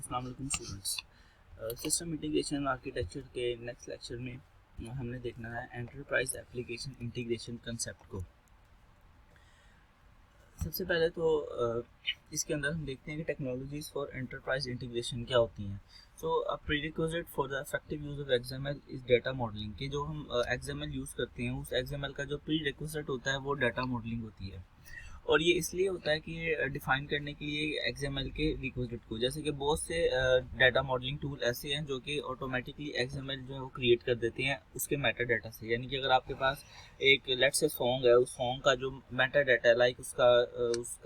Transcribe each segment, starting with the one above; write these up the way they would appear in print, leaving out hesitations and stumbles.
अस्सलाम वालेकुम students. System integration architecture के नेक्स्ट लेक्चर में हमने देखना है एंटरप्राइज एप्लीकेशन इंटीग्रेशन कंसेप्ट को। सबसे पहले तो इसके अंदर हम देखते हैं कि टेक्नोलॉजीज फॉर एंटरप्राइज इंटीग्रेशन क्या होती हैं। So a prerequisite for the effective use of XML is data modelling. कि जो हम एक्सएमएल यूज़ करते हैं उस एक्सएमएल का जो प्रीरिक्विजिट होता है वो डाटा मॉडलिंग होती है। और ये इसलिए होता है कि डिफाइन करने के लिए एक्सएमएल के रिक्विजिट को, जैसे कि बहुत से डाटा मॉडलिंग टूल ऐसे हैं जो कि ऑटोमेटिकली एक्सएमएल जो है वो क्रिएट कर देते हैं उसके मेटा डाटा से। यानी कि अगर आपके पास एक लेट्स से सॉन्ग है, उस सॉन्ग का जो मेटा डाटा है लाइक उसका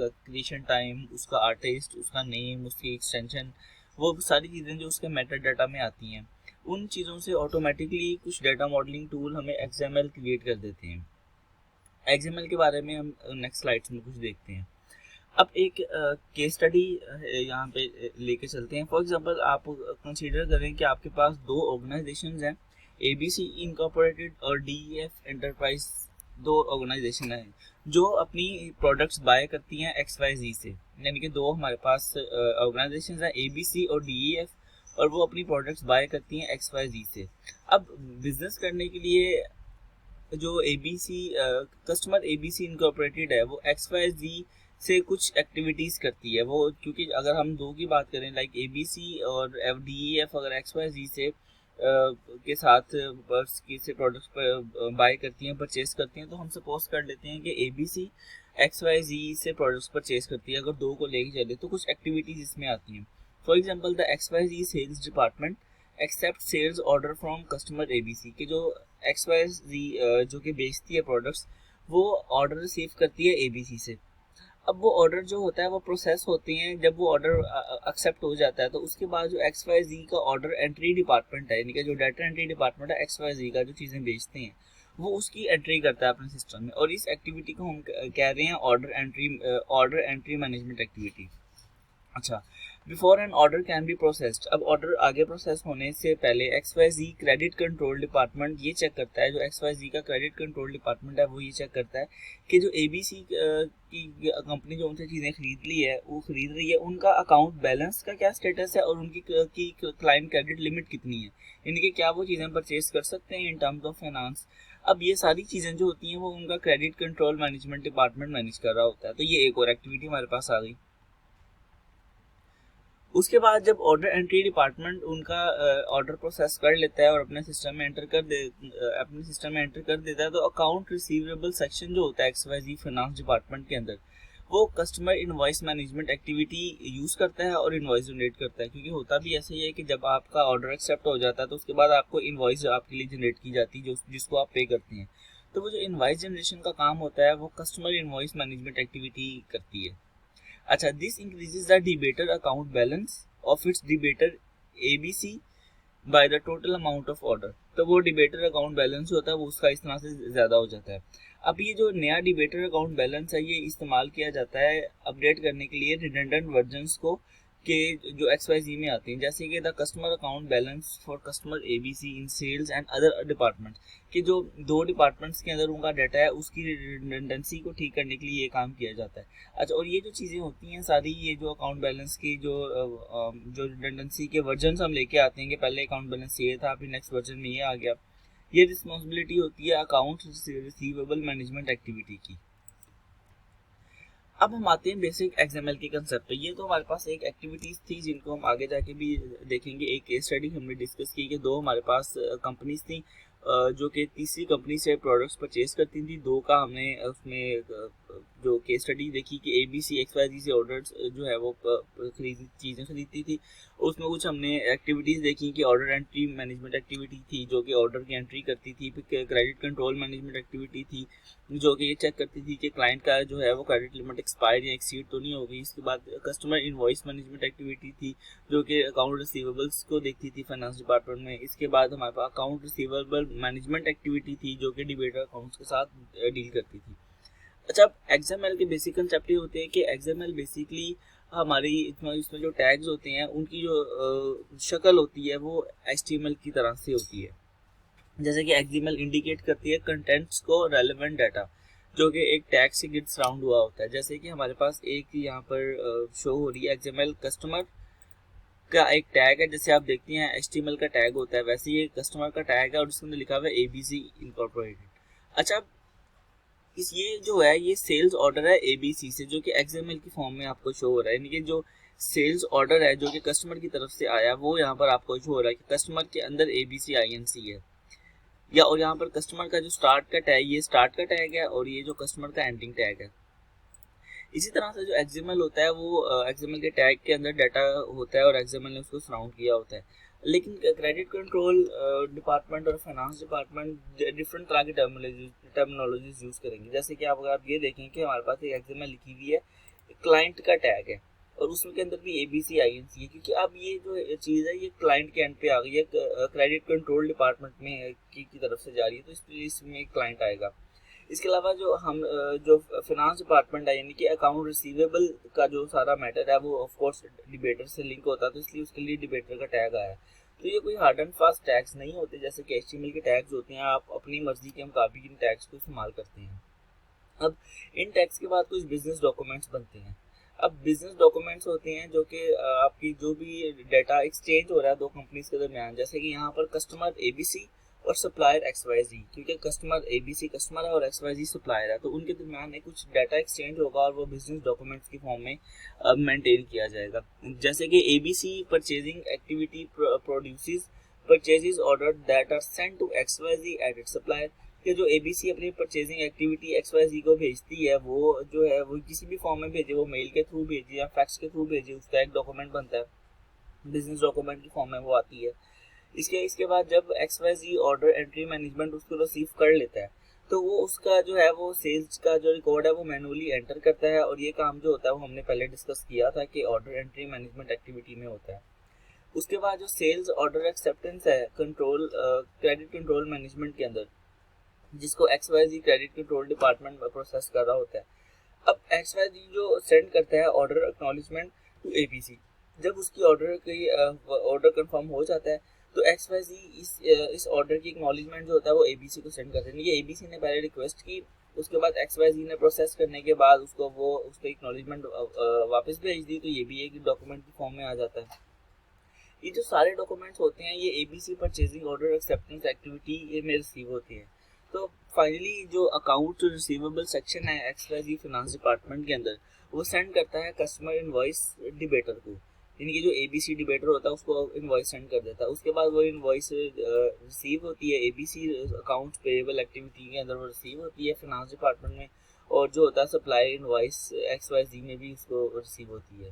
क्रिएशन टाइम, उसका आर्टिस्ट, उसका नेम, उसकी एक्सटेंशन, वो सारी चीज़ें जो उसके मेटा डाटा में आती हैं, उन चीज़ों से ऑटोमेटिकली कुछ डाटा मॉडलिंग टूल हमें एक्सएमएल क्रिएट कर देते हैं। एक्सएमएल के बारे में हम नेक्स्ट स्लाइड्स में कुछ देखते हैं। अब एक केस स्टडी यहाँ पे लेके चलते हैं। फॉर एग्जांपल आप कंसीडर करें कि आपके पास दो ऑर्गेनाइजेशंस हैं, एबीसी इनकॉर्पोरेटेड और डीईएफ एंटरप्राइज। दो ऑर्गेनाइजेशन हैं जो अपनी प्रोडक्ट्स बाय करती हैं एक्सवाईजी से। यानी कि दो हमारे पास ऑर्गेनाइजेशंस हैं, एबीसी और डीईएफ, और वो अपनी प्रोडक्ट्स बाय करती हैं एक्सवाईजी से। अब बिजनेस करने के लिए जो एबीसी कस्टमर एबीसी इनकॉर्पोरेटेड है वो एक्सवाईजी से कुछ एक्टिविटीज़ करती है। वो क्योंकि अगर हम दो की बात करें लाइक एबीसी और डीईएफ अगर एक्सवाईजी से के साथ से प्रोडक्ट्स पर बाय करती हैं, परचेज करती हैं, तो हम सपोज कर लेते हैं कि एबीसी एक्सवाईजी से प्रोडक्ट्स परचेज करती है। अगर दो को लेके चले तो कुछ एक्टिविटीज़ इसमें आती हैं। For example the XYZ sales department accept sales order from customer ABC. के जो एक्सवाईजी जो कि बेचती है प्रोडक्ट्स, वो ऑर्डर रिसीव करती है एबीसी से। अब वो ऑर्डर जो होता है वो प्रोसेस होते हैं। जब वो ऑर्डर एक्सेप्ट हो जाता है तो उसके बाद जो एक्सवाईजी का ऑर्डर एंट्री डिपार्टमेंट है, यानी कि जो डाटा एंट्री डिपार्टमेंट है एक्सवाईजी का, जो चीज़ें बेचते हैं, वो उसकी एंट्री करता है अपने सिस्टम में। और इस एक्टिविटी को हम कह रहे हैं ऑर्डर एंट्री मैनेजमेंट एक्टिविटी। अच्छा, before N order can be processed. अब ऑर्डर आगे प्रोसेस होने से पहले एक्सवाईजी क्रेडिट कंट्रोल डिपार्टमेंट ये चेक करता है, जो एक्सवाईजी का क्रेडिट कंट्रोल डिपार्टमेंट है वो ये चेक करता है कि जो एबीसी की कंपनी जो उनसे चीज़ें खरीद ली है, वो खरीद रही है, उनका अकाउंट बैलेंस का क्या स्टेटस है और उनकी क्लाइंट क्रेडिट लिमिट कितनी है, यानी कि क्या वो चीज़ें परचेज कर सकते हैं इन टर्म्स ऑफ फाइनेंस। अब ये सारी चीज़ें जो होती हैं वो उनका credit control management department manage कर रहा होता है। तो ये एक और एक्टिविटी हमारे पास आ गई। उसके बाद जब ऑर्डर एंट्री डिपार्टमेंट उनका ऑर्डर प्रोसेस कर लेता है और अपने सिस्टम में एंटर कर देता है, तो अकाउंट रिसीवेबल सेक्शन जो होता है एक्सवाईजी फाइनेंस डिपार्टमेंट के अंदर, वो customer invoice management activity use करता है और इनवॉइस जनरेट करता है। क्योंकि होता भी ऐसा ही है कि जब आपका ऑर्डर एक्सेप्ट हो जाता है तो उसके बाद आपको इनवॉइस आपके लिए जनरेट की जाती है जिसको आप पे करते हैं। तो वो जो इनवॉइस जनरेशन का काम होता है वो कस्टमर इनवॉइस मैनेजमेंट एक्टिविटी करती है। अच्छा, this increases the debater account balance of its debater ABC by the total amount of order. तो वो डिबेटर अकाउंट बैलेंस होता है वो उसका इस तरह से ज़्यादा हो जाता है। अब ये जो नया डिबेटर अकाउंट बैलेंस है ये इस्तेमाल किया जाता है अपडेट करने के लिए रिडंडेंट वर्जन्स को के जो एक्सवाईजी में आते हैं, जैसे कि the customer account balance for customer ABC in sales and other departments. कि जो दो डिपार्टमेंट्स के अंदर उनका डाटा है उसकी रिडंडेंसी को ठीक करने के लिए ये काम किया जाता है। अच्छा, और ये जो चीज़ें होती हैं सारी, ये जो अकाउंट बैलेंस की जो रिडंडेंसी के वर्जन हम लेके आते हैं कि पहले अकाउंट बैलेंस ये था, फिर नेक्स्ट वर्जन में ये आ गया, ये रिस्पॉन्सिबिलिटी होती है अकाउंट रिसीवेबल मैनेजमेंट एक्टिविटी की। अब हम आते हैं बेसिक एक्सएमएल के कंसेप्ट पे। ये तो हमारे पास एक एक्टिविटीज़ थी जिनको हम आगे जाके भी देखेंगे। एक केस स्टडी हमने डिस्कस की कि दो हमारे पास कंपनीज थी जो कि तीसरी कंपनी से प्रोडक्ट्स परचेज करती थी। दो का हमने उसमें जो केस स्टडी देखी कि एबीसी एक्सवाईजी से ऑर्डर्स जो है वो चीज़ें खरीदती थी। उसमें कुछ हमने एक्टिविटीज़ देखी कि ऑर्डर एंट्री मैनेजमेंट एक्टिविटी थी जो कि ऑर्डर की एंट्री करती थी। फिर क्रेडिट कंट्रोल मैनेजमेंट एक्टिविटी थी जो कि ये चेक करती थी कि क्लाइंट का जो है वो क्रेडिट लिमिट एक्सपायर या एक्सीड तो नहीं हो गई। इसके बाद कस्टमर इनवॉइस मैनेजमेंट एक्टिविटी थी जो कि अकाउंट रिसीवेबल्स को देखती थी फाइनेंस डिपार्टमेंट में। इसके बाद हमारे पास अकाउंट रिसीवेबल मैनेजमेंट एक्टिविटी थी जो कि डिबेटर अकाउंट्स के साथ डील करती थी। अच्छा, अब एक्सएमएल के बेसिक कंसेप्ट ये होते हैं कि एक्सएमएल बेसिकली हमारी इसमें जो टैग्स होते हैं उनकी जो शक्ल होती है वो एचटीएमएल की तरह से होती है। जैसे कि एक्सएमएल इंडिकेट करती है कंटेंट्स को रेलेवेंट डाटा जो कि एक टैग से गिट सराउंड हुआ होता है। जैसे कि हमारे पास एक यहाँ पर शो हो रही है एक्सएमएल का एक टैग है, जैसे आप देखते हैं HTML का टैग होता है, वैसे ये कस्टमर का टैग है और उसके अंदर लिखा हुआ है ABC इनकॉर्पोरेटेड। अच्छा, इस ये जो है ये सेल्स ऑर्डर है ABC से, जो कि XML की फॉर्म में आपको शो हो रहा है, यानी कि जो सेल्स ऑर्डर है जो कि कस्टमर की तरफ से आया वो यहाँ पर आपको शो हो रहा है कि कस्टमर के अंदर ABC INC है, या और यहाँ पर कस्टमर का जो स्टार्ट का टैग, ये स्टार्ट का टैग है और ये जो कस्टमर का एंडिंग टैग है। इसी तरह से जो XML होता है वो XML के टैग के अंदर डाटा होता है और XML ने उसको सराउंड किया होता है, लेकिन क्रेडिट कंट्रोल डिपार्टमेंट और फाइनेंस डिपार्टमेंट डिफरेंट तरह की टर्मिनोलॉजीज यूज़ करेंगे। जैसे कि आप अगर आप ये देखें कि हमारे पास एक XML लिखी हुई है, क्लाइंट का टैग है और उसमें के अंदर भी ABC INC है, क्योंकि अब ये जो चीज़ है ये क्लाइंट के एंड पे आ गई है, क्रेडिट कंट्रोल डिपार्टमेंट में की तरफ से जा रही है, तो इसलिए इसमें क्लाइंट आएगा। इसके अलावा जो हम जो फाइनेंस डिपार्टमेंट है, यानी कि अकाउंट रिसीवेबल का जो सारा मैटर है वो ऑफ कोर्स डिबेटर से लिंक होता है, तो इसलिए उसके लिए डिबेटर का टैग आया है। तो ये कोई हार्ड एंड फास्ट टैग्स नहीं होते जैसे कि HTML के टैग्स होते हैं, आप अपनी मर्जी के मुताबिक इन टैग्स को इस्तेमाल करते हैं। अब इन टैग्स के बाद कुछ बिजनेस डॉक्यूमेंट्स बनते हैं। अब बिजनेस डॉक्यूमेंट्स होते हैं जो कि आपकी जो भी डाटा एक्सचेंज हो रहा है दो कंपनीज के दरमियान, जैसे कि यहाँ पर कस्टमर ABC और सप्लायर XYZ, क्योंकि कस्टमर ABC कस्टमर है और XYZ सप्लायर है, तो उनके दरमियान एक कुछ डाटा एक्सचेंज होगा और वो बिजनेस डॉक्यूमेंट्स की फॉर्म में मेंटेन किया जाएगा। जैसे कि ABC purchasing activity produces purchases order that are sent to XYZ at its supplier, कि जो ABC अपनी परचेजिंग एक्टिविटी XYZ को भेजती है वो जो है वो किसी भी फॉर्म में भेजे, वो मेल के थ्रू भेजे या फैक्स के थ्रू भेजे, उसका एक डॉक्यूमेंट बनता है, बिजनेस डॉक्यूमेंट की फॉर्म में वो आती है। इसके बाद जब XYZ ऑर्डर एंट्री मैनेजमेंट उसको रिसीव कर लेता है तो वो उसका जो है वो सेल्स का जो रिकॉर्ड है वो मैनुअली एंटर करता है, और ये काम जो होता है वो हमने पहले डिस्कस किया था कि ऑर्डर एंट्री मैनेजमेंट एक्टिविटी में होता है। उसके बाद जो सेल्स ऑर्डर एक्सेप्टेंस है कंट्रोल क्रेडिट कंट्रोल मैनेजमेंट के अंदर, जिसको XYZ क्रेडिट कंट्रोल डिपार्टमेंट में प्रोसेस कर रहा होता है। अब XYZ जो सेंड करता है ऑर्डर एक्नॉलेजमेंट टू ABC, जब उसकी ऑर्डर कंफर्म हो जाता है तो XYZ इस ऑर्डर की एक्नॉलेजमेंट जो होता है वो ABC को सेंड करते हैं। ये ABC ने पहले रिक्वेस्ट की, उसके बाद XYZ ने प्रोसेस करने के बाद उसको एक्नॉलेजमेंट वापस भेज दी, तो ये भी एक डॉक्यूमेंट की फॉर्म में आ जाता है। ये जो सारे डॉक्यूमेंट्स होते हैं ये ABC purchasing order acceptance activity ये में रिसीव होती है। तो फाइनली जो अकाउंट रिसीवेबल सेक्शन है XYZ फाइनेंस डिपार्टमेंट के अंदर वो सेंड करता है कस्टमर इनवॉइस डिबेटर को, यानी कि जो ABC डिबेटर होता है उसको इनवॉइस सेंड कर देता है। उसके बाद वो इनवॉइस रिसीव होती है ABC अकाउंट पेएबल एक्टिविटी के अंदर, वो रिसीव होती है फाइनेंस डिपार्टमेंट में, और जो होता है सप्लायर इनवॉइस XYZ में भी उसको रिसीव होती है।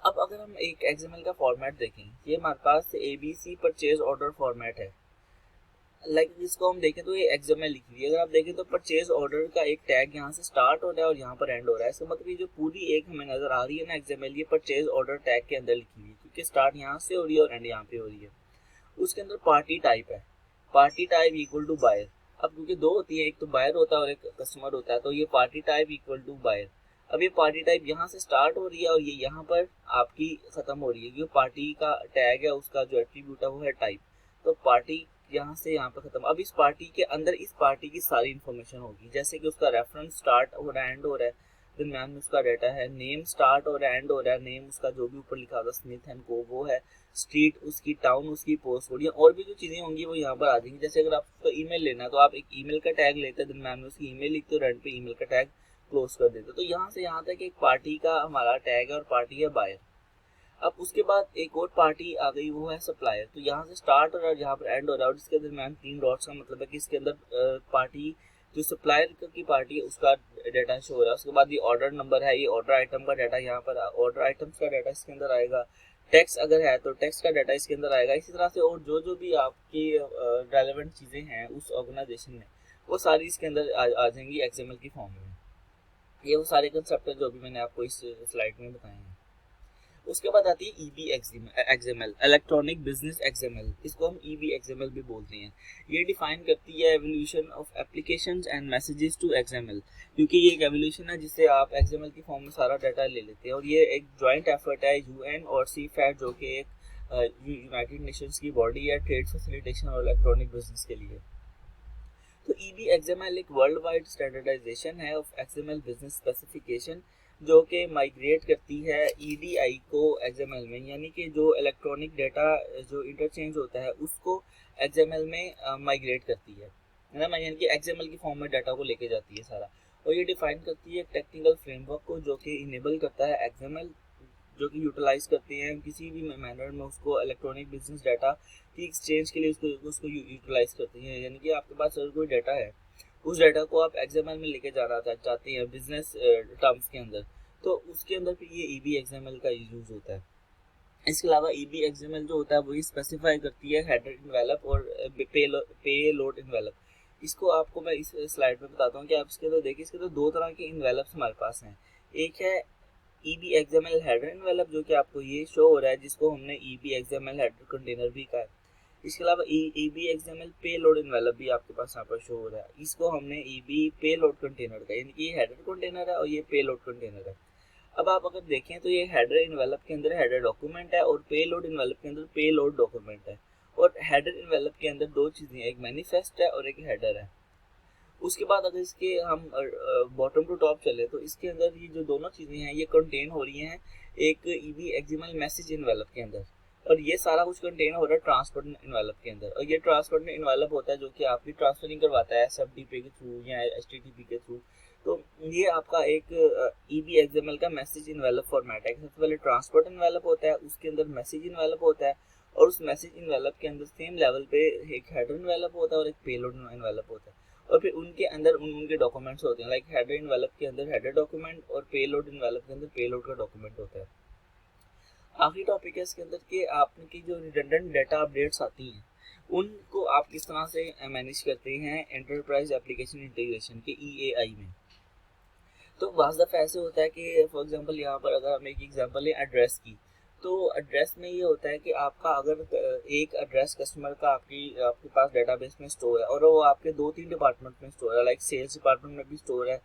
अब अगर हम एक XML का फॉर्मेट देखें, ये हमारे पास ABC परचेज ऑर्डर फॉर्मेट है, इसको हम देखें तो ये XML लिखी हुई है। अगर आप देखें तो परचेज ऑर्डर का एक टैग यहाँ से स्टार्ट हो रहा है और यहाँ पर एंड हो रहा है, इसका मतलब ये जो पूरी एक हमें नजर आ रही है ना XML, ये परचेज ऑर्डर टैग के अंदर लिखी हुई है, क्योंकि स्टार्ट यहाँ से हो रही है और एंड यहाँ पे हो रही है। उसके अंदर पार्टी टाइप है, party type equal to buyer. अब क्योंकि दो होती है, एक तो बायर होता है और एक कस्टमर होता है, तो ये party type equal to buyer. अब ये पार्टी टाइप यहाँ से स्टार्ट हो रही है और ये यहाँ पर आपकी खत्म हो रही है, क्योंकि पार्टी का टैग है उसका जो एट्रीब्यूट है वो है टाइप, तो पार्टी यहाँ से यहाँ पर खत्म। अब इस पार्टी के अंदर इस पार्टी की सारी इन्फॉर्मेशन होगी, जैसे कि उसका रेफरेंस स्टार्ट हो रहा है एंड हो रहा है, दरम्यान में उसका डाटा है, नेम स्टार्ट हो रहा है एंड हो रहा है, नेम उसका जो भी ऊपर लिखा होगा स्मिथ एंड को वो है, स्ट्रीट उसकी, टाउन उसकी, पोस्ट कोड, और भी जो चीज़ें होंगी वो यहाँ पर आ जाएंगी। जैसे अगर आपको ईमेल लेना है तो आप एक ईमेल का टैग लेते हैं, दरम्यान में उसकी ईमेल लिखते हो, एंड पे ईमेल का टैग क्लोज कर देते हो। तो यहाँ से यहाँ तक एक पार्टी का हमारा टैग है और पार्टी है बायर। अब उसके बाद एक और पार्टी आ गई, वो है सप्लायर। तो यहाँ से स्टार्ट हो रहा है, यहाँ पर एंड हो रहा है, और इसके दरमियान 3 डॉट्स का मतलब है कि इसके अंदर पार्टी जो सप्लायर की पार्टी है उसका डाटा शो हो रहा है। उसके बाद ये ऑर्डर नंबर है, ये ऑर्डर आइटम का डाटा, यहाँ पर ऑर्डर आइटम्स का डाटा इसके अंदर आएगा, टैक्स अगर है तो टैक्स का डाटा इसके अंदर आएगा। इसी तरह से और जो भी आपकी रेलेवेंट चीज़ें हैं उस ऑर्गेनाइजेशन में वो सारी इसके अंदर आ जाएंगी XML की फॉर्म में। ये वो सारे कंसेप्ट हैं जो भी मैंने आपको इस स्लाइड में बताए हैं। उसके बाद आती है EBXML, इलेक्ट्रॉनिक बिजनेस XML, इसको हम EBXML भी बोलते हैं। ये डिफाइन करती है evolution of applications and messages to XML, क्योंकि ये एक एवोल्यूशन है जिससे आप XML की फॉर्म में सारा डाटा ले लेते हैं, और ये एक जॉइंट एफर्ट है UN और CFAT, जो कि एक यूनाइटेड नेशंस की बॉडी है ट्रेड फैसिलिटेशन और इलेक्ट्रॉनिक बिजनेस के लिए। तो EBXML एक वर्ल्ड वाइड स्टैंडर्डाइजेशन है ऑफ XML बिजनेस स्पेसिफिकेशन जो कि माइग्रेट करती है EDI को XML में, यानी कि जो इलेक्ट्रॉनिक डाटा जो इंटरचेंज होता है उसको XML में माइग्रेट करती है ना, यानी कि XML की फॉर्म में डाटा को लेके जाती है सारा। और ये डिफाइन करती है टेक्निकल फ्रेमवर्क को जो कि इनेबल करता है XML, जो कि यूटिलाइज करते हैं किसी भी मैनर में उसको इलेक्ट्रॉनिक बिजनेस डाटा की एक्सचेंज के लिए उसको यूटिलाइज करती हैं। यानी कि आपके पास अगर कोई डाटा है, उस डाटा को आप XML में लेके जाना चाहते हैं बिजनेस टर्म्स के अंदर, तो उसके अंदर फिर ये EBXML का यूज होता है। इसके अलावा EBXML जो होता है वो स्पेसिफाई करती है हेडर इन्वेलप और पे लोड इन्वेलप। इसको आपको मैं इस स्लाइड में बताता हूँ कि आप इसके तो देखिए, इसके तो दो तरह के इन्वेलप्स हमारे पास हैं। एक है EBXML हेडर इन्वेलप जो कि आपको ये शो हो रहा है, जिसको हमने EBXML हेडर कंटेनर भी कहा है। इसके अलावा EBXML पे लोड इन्वेलप भी आपके पास यहाँ पर शो हो रहा है, इसको हमने EB पे लोड कंटेनर का, यानी कि ये हेडर कंटेनर है और ये पे लोड कंटेनर है। अब आप अगर देखें तो ये हेडर इन्वेलप के अंदर हेडर डॉक्यूमेंट है और पे लोड इन्वेलप के अंदर पे लोड डॉक्यूमेंट है। और हेडर इन्वेलप के अंदर दो चीज़ें हैं, एक मैनिफेस्ट है और एक हेडर है। उसके बाद अगर इसके हम बॉटम टू टॉप चले तो इसके अंदर ये जो दोनों चीज़ें हैं ये कंटेन हो रही हैं एक EBXML मैसेज इन्वेलप के अंदर, और ये सारा कुछ कंटेन हो रहा है ट्रांसपोर्ट इन्वेलप के अंदर। और ये ट्रांसपोर्ट इन्वेलप होता है जो कि आपकी ट्रांसफरिंग करवाता है SFTP के थ्रू या HTTP के थ्रू। तो ये आपका एक EBXML का मैसेज इन्वेलप फॉर्मेट है। सबसे पहले ट्रांसपोर्ट इन्वेलप होता है, उसके अंदर मैसेज इन्वेलप होता है, और उस मैसेज इन्वेलप के अंदर सेम लेवल पे एक हेडर इन्वेलप होता है और एक पेलोड इन्वेलप होता है। और फिर उनके अंदर उनके डॉक्यूमेंट्स होते हैं, लाइक हेडर इन्वेलप के अंदर हेडर डॉक्यूमेंट और पेलोड इन्वेलप के अंदर पेलोड का डॉक्यूमेंट होता है। आखिरी टॉपिक है इसके अंदर कि आपकी जो रिडंडेंट डाटा अपडेट्स आती हैं उनको आप किस तरह से मैनेज करते हैं एंटरप्राइज एप्लीकेशन इंटीग्रेशन के EAI में। तो बाज़ दफ़ा ऐसे होता है कि फॉर एग्जांपल यहाँ पर अगर हम एक एग्जांपल लें एड्रेस की, तो एड्रेस में ये होता है कि आपका अगर एक एड्रेस कस्टमर का आपके पास डेटाबेस में स्टोर है और वो आपके 2-3 डिपार्टमेंट में स्टोर है, लाइक सेल्स डिपार्टमेंट में भी स्टोर है,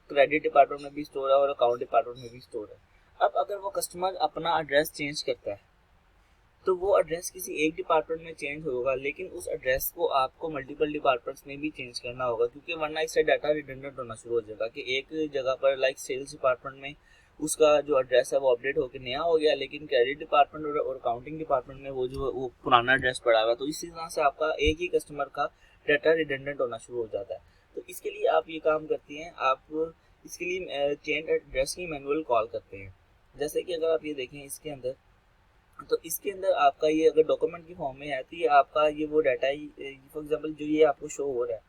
क्रेडिट डिपार्टमेंट में भी स्टोर है और अकाउंट डिपार्टमेंट में भी स्टोर है। अब अगर वो कस्टमर अपना एड्रेस चेंज करता है तो वो एड्रेस किसी एक डिपार्टमेंट में चेंज होगा, लेकिन उस एड्रेस को आपको मल्टीपल डिपार्टमेंट्स में भी चेंज करना होगा, क्योंकि वरना इससे डाटा रिडंडेंट होना शुरू हो जाएगा कि एक जगह पर लाइक सेल्स डिपार्टमेंट में उसका जो एड्रेस है वो अपडेट होकर नया हो गया, लेकिन क्रेडिट डिपार्टमेंट और अकाउंटिंग डिपार्टमेंट में वो पुराना एड्रेस पड़ा हुआ। तो इसी तरह से आपका एक ही कस्टमर का डाटा रिडंडेंट होना शुरू हो जाता है। तो इसके लिए आप ये काम करती हैं, आप इसके लिए चेंज एड्रेस की मैनुअल कॉल करते हैं। जैसे कि अगर आप ये देखें इसके अंदर, तो इसके अंदर आपका ये अगर डॉक्यूमेंट की फॉर्म में है तो ये आपका ये वो डाटा है, फॉर एग्जांपल जो ये आपको शो हो रहा है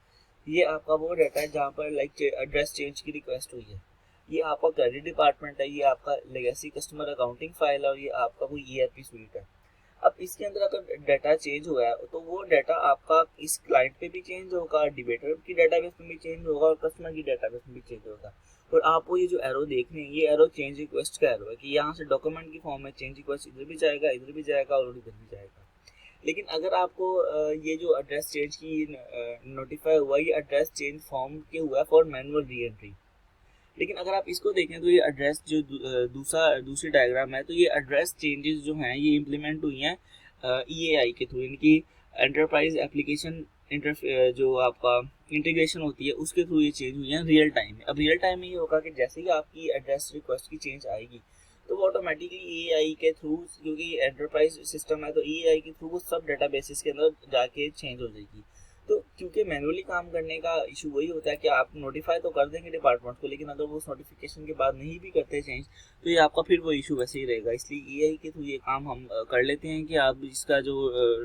ये आपका वो डाटा है जहाँ पर लाइक एड्रेस चेंज की रिक्वेस्ट हुई है। ये आपका क्रेडिट डिपार्टमेंट है, ये आपका लेगेसी कस्टमर अकाउंटिंग फाइल है और ये आपका कोई ERP स्वीट है। अब इसके अंदर अगर डाटा चेंज हुआ है तो वो डाटा आपका इस क्लाइंट पे भी चेंज होगा, डिबेटर की डाटाबेस में भी चेंज होगा और कस्टमर की डाटाबेस में भी चेंज होगा। और आपको ये जो एरो देख रहे हैं ये एरो चेंज रिक्वेस्ट का एरो है कि यहाँ से डॉक्यूमेंट की फॉर्म में चेंज रिक्वेस्ट इधर भी जाएगा, इधर भी जाएगा और इधर भी जाएगा। लेकिन अगर आपको ये जो एड्रेस चेंज की नोटिफाई हुआ, ये एड्रेस चेंज फॉर्म के हुआ है फॉर मैनुअल री एंट्री। लेकिन अगर आप इसको देखें तो ये एड्रेस जो दूसरी डायग्राम है, तो ये एड्रेस चेंजेस जो हैं ये इम्प्लीमेंट हुई हैं EAI के थ्रू, यानी कि एंटरप्राइज एप्लीकेशन जो आपका इंटीग्रेशन होती है उसके थ्रू ये चेंज हुई है रियल टाइम में। अब रियल टाइम में ये होगा कि जैसे ही आपकी एड्रेस रिक्वेस्ट की चेंज आएगी तो वो ऑटोमेटिकली EAI के थ्रू, क्योंकि एंटरप्राइज सिस्टम है तो EAI के थ्रू वो सब डेटाबेसेस के अंदर जाके चेंज हो जाएगी। तो क्योंकि मैनुअली काम करने का इशू वही होता है कि आप नोटिफाई तो कर देंगे डिपार्टमेंट को, लेकिन अगर वो उस नोटिफिकेशन के बाद नहीं भी करते चेंज तो ये आपका फिर वो इशू वैसे ही रहेगा। इसलिए EAI के थ्रू ये काम हम कर लेते हैं कि आप इसका जो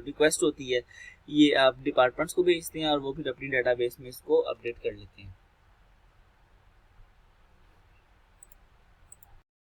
रिक्वेस्ट होती है ये आप डिपार्टमेंट्स को भेजते हैं और वो फिर अपनी डेटाबेस में इसको अपडेट कर लेते हैं।